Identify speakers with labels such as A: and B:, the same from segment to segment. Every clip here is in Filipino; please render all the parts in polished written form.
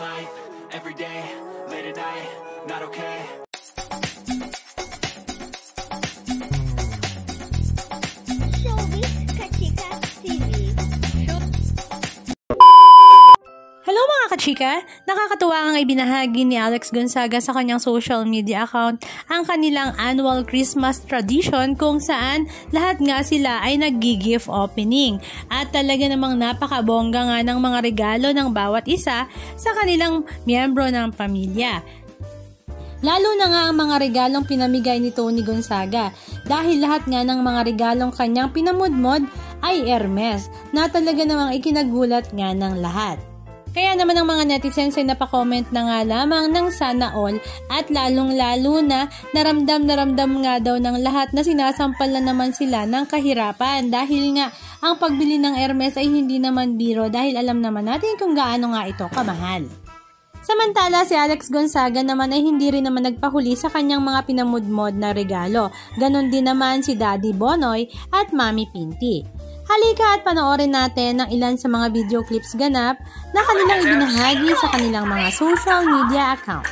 A: life, every day, late at night, not okay.
B: Hello mga kachika! Nakakatuwa ang ibinahagi ni Alex Gonzaga sa kanyang social media account ang kanilang annual Christmas tradition kung saan lahat nga sila ay nag-gift opening at talaga namang napakabongga nga ng mga regalo ng bawat isa sa kanilang miyembro ng pamilya. Lalo na nga ang mga regalong pinamigay ni Tony Gonzaga dahil lahat nga ng mga regalong kanyang pinamudmod ay Hermes na talaga namang ikinagulat nga ng lahat. Kaya naman ang mga netizens ay napakomment na nga lamang ng sana all at lalong-lalo na naramdam nga daw ng lahat na sinasampal na naman sila ng kahirapan dahil nga ang pagbili ng Hermes ay hindi naman biro dahil alam naman natin kung gaano nga ito kamahal. Samantala si Alex Gonzaga naman ay hindi rin naman nagpahuli sa kanyang mga pinamudmod na regalo. Ganon din naman si Daddy Bonoy at Mami Pinti. Halika at panoorin natin ang ilan sa mga video clips ganap na kanilang ibinahagi sa kanilang mga social media accounts.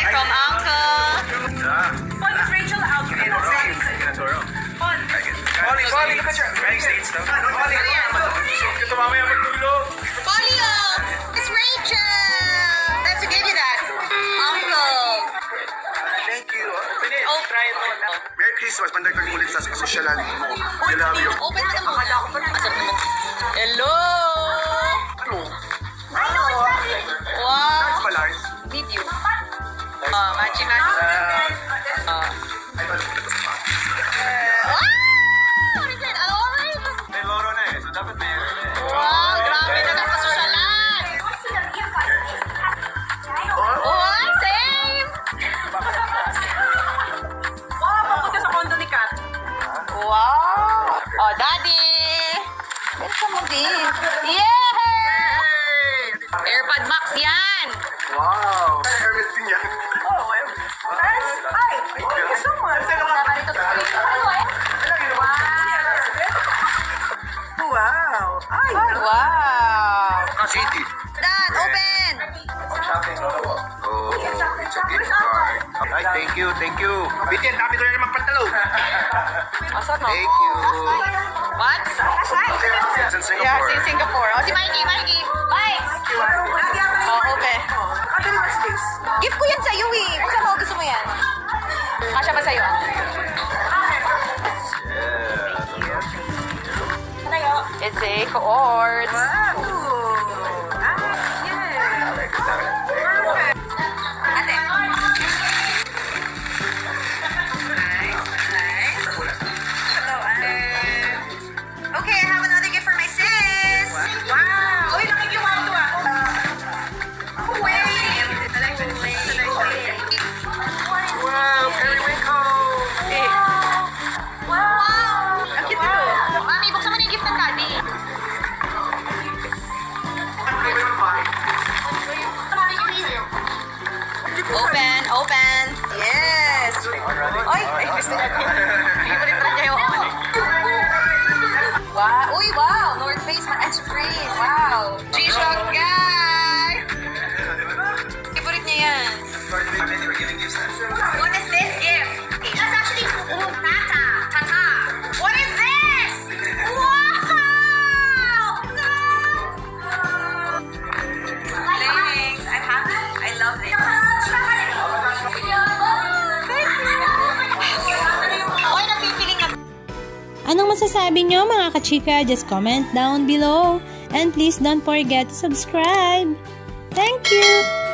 C: From Uncle. Paul, is Rachel out? Polly, look at your United States though. Polly, it's Rachel. Let's give you that. Uncle.
D: Thank you.
C: Oh, try it.
D: Merry Christmas. Panday ko ulit sa pasosyalan mo. I love you.
C: Open mo naman. Hello.
D: Ano?
C: Wow.
D: Palayas.
C: Need you. Matching. Wow, grabe na napasosyalan. Oh, same. Wow, papunta sa condo ni Kat. Wow. Oh, Daddy. Welcome mo din. Yay! AirPod Max yan.
D: Wow. Hermes din yan.
C: Oh, Hermes. Hi. Thank you so much. Wow. Ay, wow.
D: City.
C: Dad, open.
D: Oh, it's a gift card. Ay, thank you. Bitin, dami ko na naman pantalo.
C: Asan mo?
D: Thank you.
C: What?
D: It's in Singapore.
C: Yeah, in Singapore. Oh, si Mikey. Bye. Oh, okay. Gift ko yan sa'yo eh. Basta mo, gusto mo yan. Kasya ba sa'yo? It's a quartz. Wow. Okay, I have another gift for my sis. Wow. Uy, nakikiwan ko ah.
D: Wow, periwinkle.
C: Wow. Ang cute ito. Mami, buksan mo na yung gift ng daddy. Open. Yes. Ay, gusto niya. Favorite rin niya yung on. Wow. Uy, wow. North Face and Supreme. Wow. G-Shock guy. Favorite niya yan. What is this gift? That's actually Tata. What is this? Wow. Thanks. I'm happy. I love it.
B: Anong masasabi nyo mga kachika? Just comment down below and please don't forget to subscribe. Thank you!